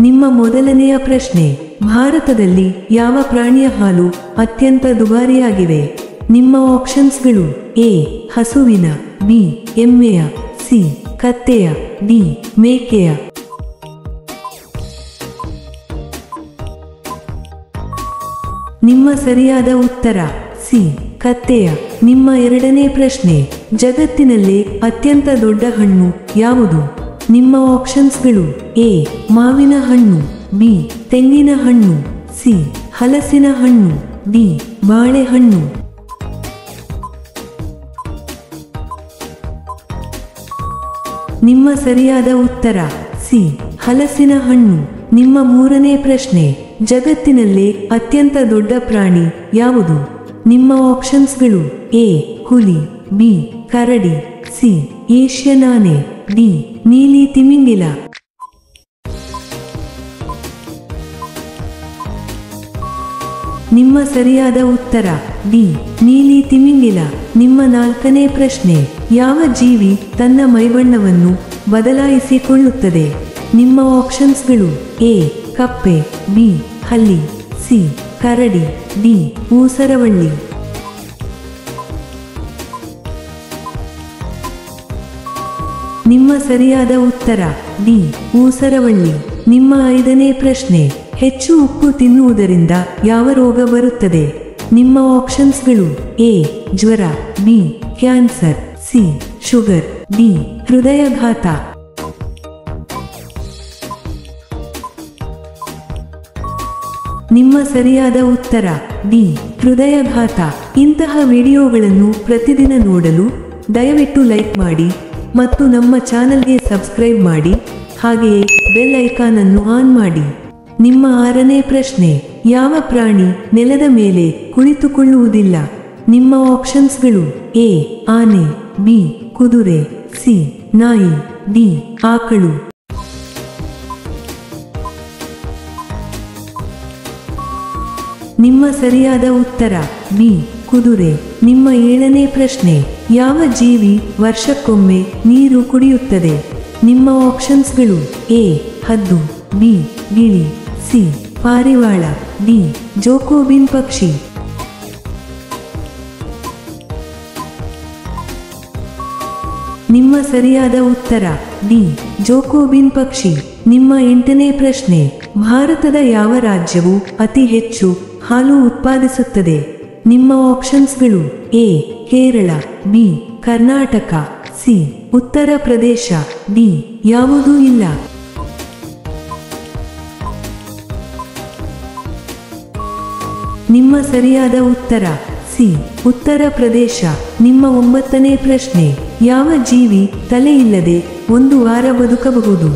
ನಿಮ್ಮ ಮೊದಲನೆಯ ಪ್ರಶ್ನೆ, ಭಾರತದಲ್ಲಿ ಯಾವ ಪ್ರಾಣಿಯ ಹಾಲು ಅತ್ಯಂತ ದುಬಾರಿಯಾಗಿವೆ? ನಿಮ್ಮ ಆಪ್ಷನ್ಸ್ಗಳು: ಎ ಹಸುವಿನ, ಬಿ ಎಮ್ಮೆಯ, ಸಿ ಕತ್ತೆಯ, ಡಿ ಮೇಕೆಯ. ನಿಮ್ಮ ಸರಿಯಾದ ಉತ್ತರ ಸಿ ಕತ್ತೆಯ. ನಿಮ್ಮ ಎರಡನೇ ಪ್ರಶ್ನೆ, ಜಗತ್ತಿನಲ್ಲೇ ಅತ್ಯಂತ ದೊಡ್ಡ ಹಣ್ಣು ಯಾವುದು? ನಿಮ್ಮ ಆಪ್ಷನ್ಸ್ಗಳು: ಎ ಮಾವಿನ ಹಣ್ಣು, ಬಿ ತೆಂಗಿನ ಹಣ್ಣು, ಸಿ ಹಲಸಿನ ಹಣ್ಣು, ಡಿ ಬಾಳೆಹಣ್ಣು. ನಿಮ್ಮ ಸರಿಯಾದ ಉತ್ತರ ಸಿ ಹಲಸಿನ ಹಣ್ಣು. ನಿಮ್ಮ ಮೂರನೇ ಪ್ರಶ್ನೆ, ಜಗತ್ತಿನಲ್ಲೇ ಅತ್ಯಂತ ದೊಡ್ಡ ಪ್ರಾಣಿ ಯಾವುದು? ನಿಮ್ಮ ಆಪ್ಷನ್ಸ್ಗಳು: ಎ ಹುಲಿ, ಬಿ ಕರಡಿ, ಸಿ ಏಷ್ಯನ್ ಆನೆ, ಡಿ ನೀಲಿ ತಿಮಿಂಗಿಲ. ನಿಮ್ಮ ಸರಿಯಾದ ಉತ್ತರ ಡಿ ನೀಲಿ ತಿಮಿಂಗಿಲ. ನಿಮ್ಮ ನಾಲ್ಕನೇ ಪ್ರಶ್ನೆ, ಯಾವ ಜೀವಿ ತನ್ನ ಮೈಬಣ್ಣವನ್ನು ಬದಲಾಯಿಸಿಕೊಳ್ಳುತ್ತದೆ? ನಿಮ್ಮ ಆಪ್ಷನ್ಸ್ಗಳು: ಎ ಕಪ್ಪೆ, ಬಿ ಹಲ್ಲಿ, ಸಿ ಕರಡಿ, ಡಿ ಊಸರವಳ್ಳಿ. ನಿಮ್ಮ ಸರಿಯಾದ ಉತ್ತರ ಡಿ ಊಸರವಳ್ಳಿ. ನಿಮ್ಮ ಐದನೇ ಪ್ರಶ್ನೆ, ಹೆಚ್ಚು ಉಪ್ಪು ತಿನ್ನುವುದರಿಂದ ಯಾವ ರೋಗ ಬರುತ್ತದೆ? ನಿಮ್ಮ ಆಪ್ಷನ್ಸ್ಗಳು: ಎ ಜ್ವರ, B cancer, C sugar, D ಹೃದಯಾಘಾತ. ನಿಮ್ಮ ಸರಿಯಾದ ಉತ್ತರ ಡಿ ಹೃದಯಾಘಾತ. ಇಂತಹ ವಿಡಿಯೋಗಳನ್ನು ಪ್ರತಿದಿನ ನೋಡಲು ದಯವಿಟ್ಟು ಲೈಕ್ ಮಾಡಿ ಮತ್ತು ನಮ್ಮ ಚಾನಲ್ಗೆ ಸಬ್ಸ್ಕ್ರೈಬ್ ಮಾಡಿ, ಹಾಗೆಯೇ ಬೆಲ್ ಐಕಾನ್ ಅನ್ನು ಆನ್ ಮಾಡಿ. ನಿಮ್ಮ ಆರನೇ ಪ್ರಶ್ನೆ, ಯಾವ ಪ್ರಾಣಿ ನೆಲದ ಮೇಲೆ ಕುಳಿತುಕೊಳ್ಳುವುದಿಲ್ಲ? ನಿಮ್ಮ ಆಪ್ಷನ್ಸ್ಗಳು: ಎ ಆನೆ, ಬಿ ಕುದುರೆ, ಸಿ ನಾಯಿ, ಡಿ ಆಕಳು. ನಿಮ್ಮ ಸರಿಯಾದ ಉತ್ತರ ಬಿ ಕುದುರೆ. ನಿಮ್ಮ ಏಳನೇ ಪ್ರಶ್ನೆ, ಯಾವ ಜೀವಿ ವರ್ಷಕ್ಕೊಮ್ಮೆ ನೀರು ಕುಡಿಯುತ್ತದೆ? ನಿಮ್ಮ ಆಪ್ಷನ್ಸ್ಗಳು: ಎ ಹದ್ದು, ಬಿ ಗಿಳಿ, ಸಿ ಪಾರಿವಾಳ, ಡಿ ಜೋಕೋಬಿನ್ ಪಕ್ಷಿ. ನಿಮ್ಮ ಸರಿಯಾದ ಉತ್ತರ ಡಿ ಜೋಕೋಬಿನ್ ಪಕ್ಷಿ. ನಿಮ್ಮ ಎಂಟನೇ ಪ್ರಶ್ನೆ, ಭಾರತದ ಯಾವ ರಾಜ್ಯವು ಅತಿ ಹೆಚ್ಚು ಹಾಲು ಉತ್ಪಾದಿಸುತ್ತದೆ? ನಿಮ್ಮ ಆಪ್ಷನ್ಸ್ಗಳು: A Kerala, B Karnataka, C Uttar Pradesh, D ಯಾವುದೂ ಇಲ್ಲ. ನಿಮ್ಮ ಸರಿಯಾದ ಉತ್ತರ ಸಿ ಉತ್ತರ ಪ್ರದೇಶ. ನಿಮ್ಮ ಒಂಬತ್ತನೇ ಪ್ರಶ್ನೆ, ಯಾವ ಜೀವಿ ತಲೆಯಿಲ್ಲದೆ ಒಂದು ವಾರ ಬದುಕಬಹುದು?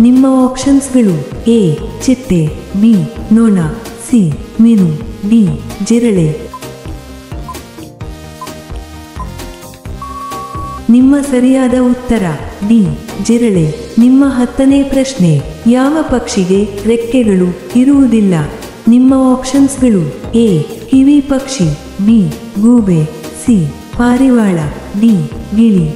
ನಿಮ್ಮ ಆಪ್ಷನ್ಸ್ಗಳು: ಎ ಚಿಟ್ಟೆ, ಬಿ ನೊಣ, ಸಿ ಮೀನು, ಡಿ ಜಿರಳೆ. ನಿಮ್ಮ ಸರಿಯಾದ ಉತ್ತರ ಡಿ ಜಿರಳೆ. ನಿಮ್ಮ ಹತ್ತನೇ ಪ್ರಶ್ನೆ, ಯಾವ ಪಕ್ಷಿಗೆ ರೆಕ್ಕೆಗಳು ಇರುವುದಿಲ್ಲ? ನಿಮ್ಮ ಆಪ್ಷನ್ಸ್ಗಳು: ಎ ಕಿವಿ ಪಕ್ಷಿ, ಬಿ ಗೂಬೆ, ಸಿ ಪಾರಿವಾಳ, ಡಿ ಗಿಳಿ.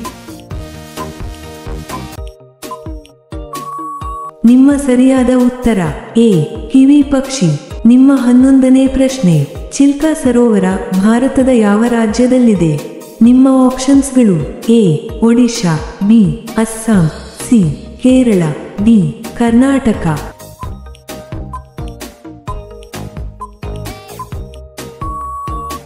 ನಿಮ್ಮ ಸರಿಯಾದ ಉತ್ತರ ಎ ಕಿವಿ ಪಕ್ಷಿ. ನಿಮ್ಮ 11ನೇ ಪ್ರಶ್ನೆ, ಚಿಲ್ಕಾ ಸರೋವರ ಭಾರತದ ಯಾವ ರಾಜ್ಯದಲ್ಲಿದೆ? ನಿಮ್ಮ ಆಪ್ಷನ್ಸ್ಗಳು: A Odisha, B Assam, C Kerala, D Karnataka.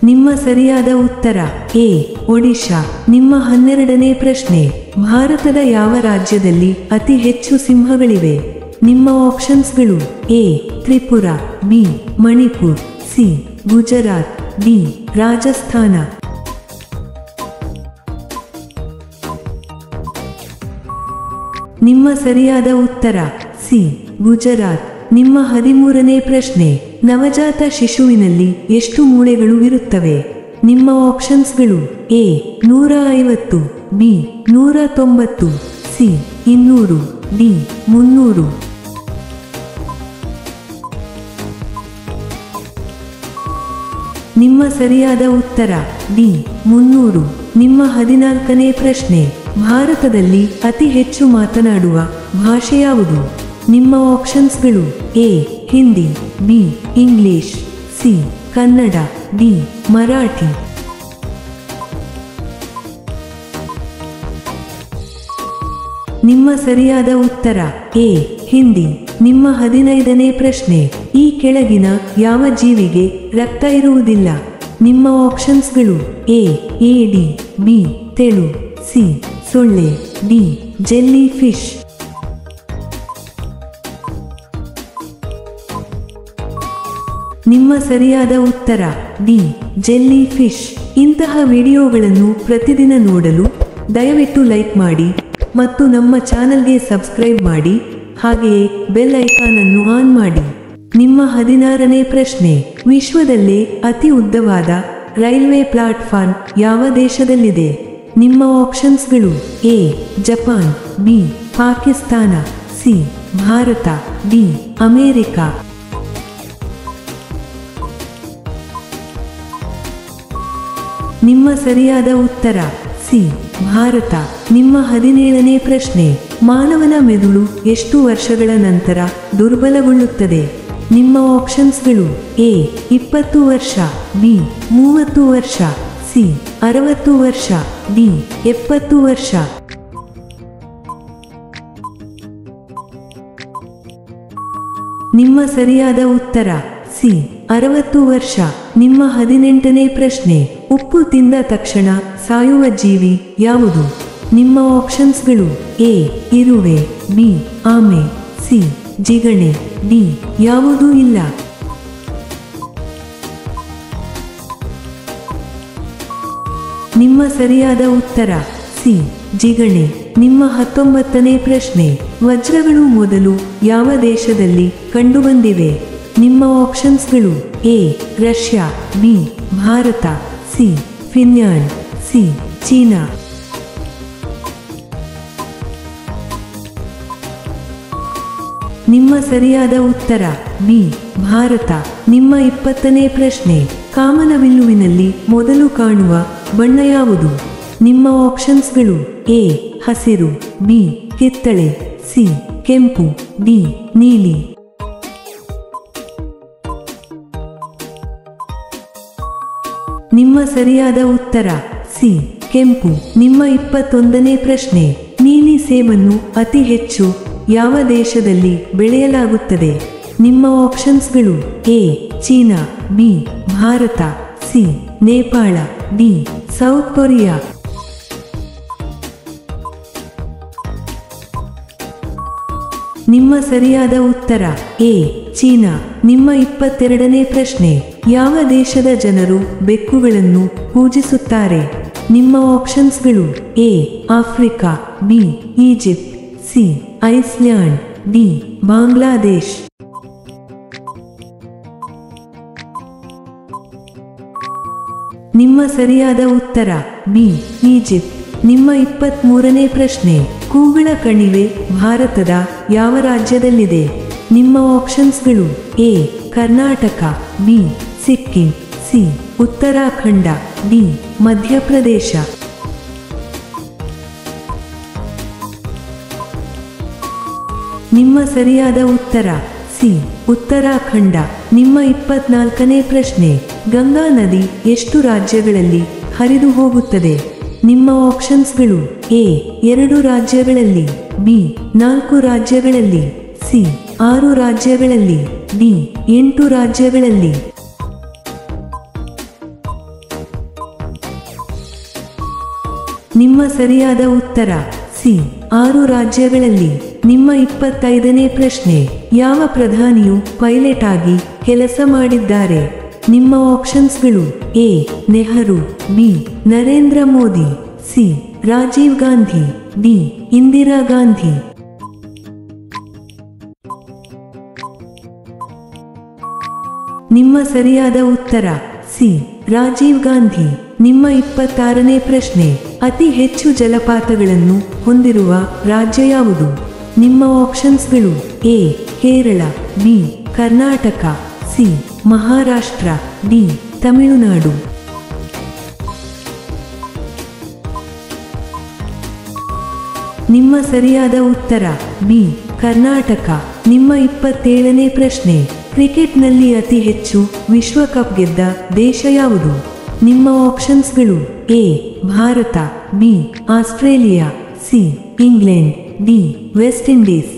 ನಿಮ್ಮ ಸರಿಯಾದ ಉತ್ತರ ಎ ಒಡಿಶಾ. ನಿಮ್ಮ 12ನೇ ಪ್ರಶ್ನೆ, ಭಾರತದ ಯಾವ ರಾಜ್ಯದಲ್ಲಿ ಅತಿ ಹೆಚ್ಚು ಸಿಂಹಗಳಿವೆ? ನಿಮ್ಮ ಆಪ್ಷನ್ಸ್ಗಳು: A Tripura, B Manipur, C Gujarat, D Rajasthan. ನಿಮ್ಮ ಸರಿಯಾದ ಉತ್ತರ ಸಿ ಗುಜರಾತ್. ನಿಮ್ಮ 13ನೇ ಪ್ರಶ್ನೆ, ನವಜಾತ ಶಿಶುವಿನಲ್ಲಿ ಎಷ್ಟು ಮೂಳೆಗಳು ಇರುತ್ತವೆ? ನಿಮ್ಮ ಆಪ್ಷನ್ಸ್ಗಳು: ಎ 150, ಬಿ 190, ಸಿ 200, ಡಿ 300. ನಿಮ್ಮ ಸರಿಯಾದ ಉತ್ತರ ಡಿ 300. ನಿಮ್ಮ 14ನೇ ಪ್ರಶ್ನೆ, ಭಾರತದಲ್ಲಿ ಅತಿ ಹೆಚ್ಚು ಮಾತನಾಡುವ ಭಾಷೆ ಯಾವುದು? ನಿಮ್ಮ ಆಪ್ಷನ್ಸ್ಗಳು: A Hindi, B English, C Kannada, D Marathi. ನಿಮ್ಮ ಸರಿಯಾದ ಉತ್ತರ ಎ ಹಿಂದಿ. ನಿಮ್ಮ 15ನೇ ಪ್ರಶ್ನೆ: ಈ ಕೆಳಗಿನ ಯಾವ ಜೀವಿಗೆ ರಕ್ತ ಇರುವುದಿಲ್ಲ? ನಿಮ್ಮ ಆಪ್ಷನ್ಸ್ಗಳು: ಎ ಏಡಿ, ಬಿ ತೆಳು, ಸಿ ಸೊಳ್ಳೆ, ಡಿ ಜೆಲ್ಲಿ ಫಿಶ್. ನಿಮ್ಮ ಸರಿಯಾದ ಉತ್ತರ ಡಿ ಜೆಲ್ಲಿ ಫಿಶ್. ಇಂತಹ ವಿಡಿಯೋಗಳನ್ನು ಪ್ರತಿದಿನ ನೋಡಲು ದಯವಿಟ್ಟು ಲೈಕ್ ಮಾಡಿ ಮತ್ತು ನಮ್ಮ ಚಾನೆಲ್ಗೆ ಸಬ್ಸ್ಕ್ರೈಬ್ ಮಾಡಿ, ಹಾಗೆಯೇ ಬೆಲ್ ಐಕಾನ್ ಅನ್ನು ಆನ್ ಮಾಡಿ. ನಿಮ್ಮ 16ನೇ ಪ್ರಶ್ನೆ: ವಿಶ್ವದಲ್ಲೇ ಅತಿ ಉದ್ದವಾದ ರೈಲ್ವೆ ಪ್ಲಾಟ್ಫಾರ್ಮ್ ಯಾವ ದೇಶದಲ್ಲಿದೆ? ನಿಮ್ಮ ಆಪ್ಷನ್ಸ್ಗಳು: A Japan, B Pakistan, C Bharat, D America. ನಿಮ್ಮ ಸರಿಯಾದ ಉತ್ತರ ಸಿ ಭಾರತ. ನಿಮ್ಮ 17ನೇ ಪ್ರಶ್ನೆ: ಮಾನವನ ಮೆದುಳು ಎಷ್ಟು ವರ್ಷಗಳ ನಂತರ ದುರ್ಬಲಗೊಳ್ಳುತ್ತದೆ? ನಿಮ್ಮ ಆಪ್ಷನ್ಸ್ಗಳು: ಎ 20 ವರ್ಷ, ಬಿ 30 ವರ್ಷ, ಸಿ 60 ವರ್ಷ, ಡಿ 70 ವರ್ಷ. ನಿಮ್ಮ ಸರಿಯಾದ ಉತ್ತರ ಸಿ 60 ವರ್ಷ. ನಿಮ್ಮ 18ನೇ ಪ್ರಶ್ನೆ: ಉಪ್ಪು ತಿಂದ ತಕ್ಷಣ ಸಾಯುವ ಜೀವಿ ಯಾವುದು? ನಿಮ್ಮ ಆಪ್ಷನ್ಸ್ಗಳು: ಎ ಇರುವೆ, ಬಿ ಆಮೆ, ಸಿ ಜಿಗಣೆ, ಡಿ ಯಾವುದೂ ಇಲ್ಲ. ನಿಮ್ಮ ಸರಿಯಾದ ಉತ್ತರ ಸಿ ಜಿಗಣೆ. ನಿಮ್ಮ 19ನೇ ಪ್ರಶ್ನೆ: ವಜ್ರಗಳು ಮೊದಲು ಯಾವ ದೇಶದಲ್ಲಿ ಕಂಡುಬಂದಿವೆ? ನಿಮ್ಮ ಆಪ್ಷನ್ಸ್ಗಳು: A Russia, B Bharat, C Finland, C China. ನಿಮ್ಮ ಸರಿಯಾದ ಉತ್ತರ ಬಿ ಭಾರತ. ನಿಮ್ಮ 20ನೇ ಪ್ರಶ್ನೆ: ಕಾಮನಬಿಲ್ಲುವಿನಲ್ಲಿ ಮೊದಲು ಕಾಣುವ ಬಣ್ಣ ಯಾವುದು? ನಿಮ್ಮ ಆಪ್ಷನ್ಸ್ಗಳು: ಎ ಹಸಿರು, ಬಿ ಕಿತ್ತಳೆ, ಸಿ ಕೆಂಪು, ಡಿ ನೀಲಿ. ನಿಮ್ಮ ಸರಿಯಾದ ಉತ್ತರ ಸಿ ಕೆಂಪು. ನಿಮ್ಮ 21ನೇ ಪ್ರಶ್ನೆ: ನೀಲಿ ಸೇಬನ್ನು ಅತಿ ಹೆಚ್ಚು ಯಾವ ದೇಶದಲ್ಲಿ ಬೆಳೆಯಲಾಗುತ್ತದೆ? ನಿಮ್ಮ ಆಪ್ಷನ್ಸ್ಗಳು: A China, B Bharat, C Nepal, D South Korea. ನಿಮ್ಮ ಸರಿಯಾದ ಉತ್ತರ ಎ ಚೀನಾ. ನಿಮ್ಮ 22ನೇ ಪ್ರಶ್ನೆ: ಯಾವ ದೇಶದ ಜನರು ಬೆಕ್ಕುಗಳನ್ನು ಪೂಜಿಸುತ್ತಾರೆ? ನಿಮ್ಮ ಆಪ್ಷನ್ಸ್ಗಳು: A Africa, B Egypt, C Iceland, D Bangladesh. ನಿಮ್ಮ ಸರಿಯಾದ ಉತ್ತರ ಬಿ ಈಜಿಪ್ಟ್. ನಿಮ್ಮ 23ನೇ ಪ್ರಶ್ನೆ: ಕೂಗಳ ಕಣಿವೆ ಭಾರತದ ಯಾವ ರಾಜ್ಯದಲ್ಲಿದೆ? ನಿಮ್ಮ ಆಪ್ಷನ್ಸ್ಗಳು: A Karnataka, B Sikkim, C Uttarakhand, D Madhya Pradesh. ನಿಮ್ಮ ಸರಿಯಾದ ಉತ್ತರ ಸಿ ಉತ್ತರಾಖಂಡ. ನಿಮ್ಮ 24ನೇ ಪ್ರಶ್ನೆ: ಗಂಗಾ ನದಿ ಎಷ್ಟು ರಾಜ್ಯಗಳಲ್ಲಿ ಹರಿದು ಹೋಗುತ್ತದೆ? ನಿಮ್ಮ ಆಪ್ಷನ್ಸ್ಗಳು: ಎ 2 ರಾಜ್ಯಗಳಲ್ಲಿ, ಬಿ 4 ರಾಜ್ಯಗಳಲ್ಲಿ, ಸಿ 6 ರಾಜ್ಯಗಳಲ್ಲಿ, ಡಿ 8 ರಾಜ್ಯಗಳಲ್ಲಿ. ನಿಮ್ಮ ಸರಿಯಾದ ಉತ್ತರ ಸಿ 6 ರಾಜ್ಯಗಳಲ್ಲಿ. ನಿಮ್ಮ 25ನೇ ಪ್ರಶ್ನೆ: ಯಾವ ಪ್ರಧಾನಿಯು ಪೈಲಟ್ ಆಗಿ ಕೆಲಸ ಮಾಡಿದ್ದಾರೆ? ನಿಮ್ಮ ಆಪ್ಷನ್ಸ್ಗಳು: A Nehru, B Narendra Modi, C Rajiv Gandhi, D Indira Gandhi. ನಿಮ್ಮ ಸರಿಯಾದ ಉತ್ತರ ಸಿ ರಾಜೀವ್ ಗಾಂಧಿ. ನಿಮ್ಮ 26ನೇ ಪ್ರಶ್ನೆ: ಅತಿ ಹೆಚ್ಚು ಜಲಪಾತಗಳನ್ನು ಹೊಂದಿರುವ ರಾಜ್ಯ ಯಾವುದು? ನಿಮ್ಮ ಆಪ್ಷನ್ಸ್ಗಳು: A Kerala, B Karnataka, C Maharashtra, D Tamil Nadu. ನಿಮ್ಮ ಸರಿಯಾದ ಉತ್ತರ ಬಿ ಕರ್ನಾಟಕ. ನಿಮ್ಮ 27ನೇ ಪ್ರಶ್ನೆ. ಕ್ರಿಕೆಟ್ನಲ್ಲಿ ಅತಿ ಹೆಚ್ಚು ವಿಶ್ವಕಪ್ ಗೆದ್ದ ದೇಶ ಯಾವುದು? ನಿಮ್ಮ ಆಪ್ಷನ್ಸ್ಗಳು: A Bharat, B Australia, C England, D West Indies.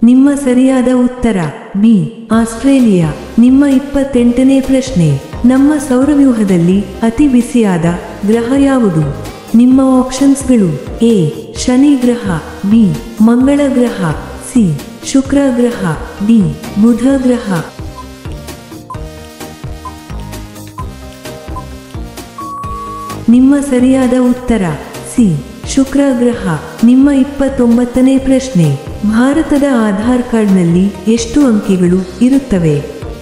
ನಿಮ್ಮ ಸರಿಯಾದ ಉತ್ತರ ಬಿ ಆಸ್ಟ್ರೇಲಿಯಾ. ನಿಮ್ಮ 28ನೇ ಪ್ರಶ್ನೆ. ನಮ್ಮ ಸೌರವ್ಯೂಹದಲ್ಲಿ ಅತಿ ಬಿಸಿಯಾದ ಗ್ರಹ ಯಾವುದು? ನಿಮ್ಮ ಆಪ್ಷನ್ಸ್ಗಳು: ಎ ಶನಿ ಗ್ರಹ, ಬಿ ಮಂಗಳ ಗ್ರಹ, ಸಿ ಶುಕ್ರ ಗ್ರಹ, ಡಿ ಬುಧ ಗ್ರಹ. ನಿಮ್ಮ ಸರಿಯಾದ ಉತ್ತರ ಸಿ ಶುಕ್ರ ಗ್ರಹ. ನಿಮ್ಮ 29ನೇ ಪ್ರಶ್ನೆ. ಭಾರತದ ಆಧಾರ್ ಕಾರ್ಡ್ನಲ್ಲಿ ಎಷ್ಟು ಅಂಕಿಗಳು ಇರುತ್ತವೆ?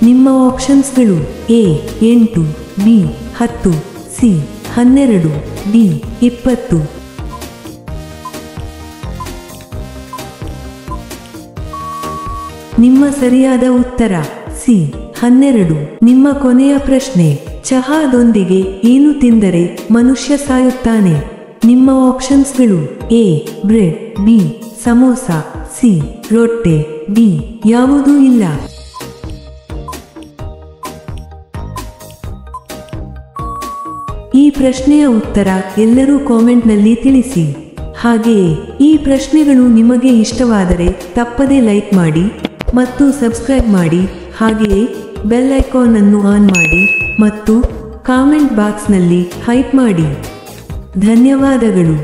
ನಿಮ್ಮ ಆಪ್ಷನ್ಸ್ಗಳು: ಎ 8, ಬಿ 10, ಸಿ 12, ಡಿ 20. ನಿಮ್ಮ ಸರಿಯಾದ ಉತ್ತರ ಸಿ 12. ನಿಮ್ಮ ಕೊನೆಯ ಪ್ರಶ್ನೆ. ಚಹಾದೊಂದಿಗೆ ಏನು ತಿಂದರೆ ಮನುಷ್ಯ ಸಾಯುತ್ತಾನೆ? ನಿಮ್ಮ ಆಪ್ಷನ್ಸ್ಗಳು: A bread, B samosa, C ರೊಟ್ಟೆ, ಡಿ ಯಾವುದೂ ಇಲ್ಲ. ಈ ಪ್ರಶ್ನೆಯ ಉತ್ತರ ಎಲ್ಲರೂ ಕಾಮೆಂಟ್ನಲ್ಲಿ ತಿಳಿಸಿ. ಹಾಗೆಯೇ ಈ ಪ್ರಶ್ನೆಗಳು ನಿಮಗೆ ಇಷ್ಟವಾದರೆ ತಪ್ಪದೇ ಲೈಕ್ ಮಾಡಿ ಮತ್ತು ಸಬ್ಸ್ಕ್ರೈಬ್ ಮಾಡಿ. ಹಾಗೆಯೇ ಬೆಲ್ ಐಕಾನ್ ಅನ್ನು ಆನ್ ಮಾಡಿ ಮತ್ತು ಕಾಮೆಂಟ್ ಬಾಕ್ಸ್ನಲ್ಲಿ ಹೈಪ್ ಮಾಡಿ. ಧನ್ಯವಾದಗಳು.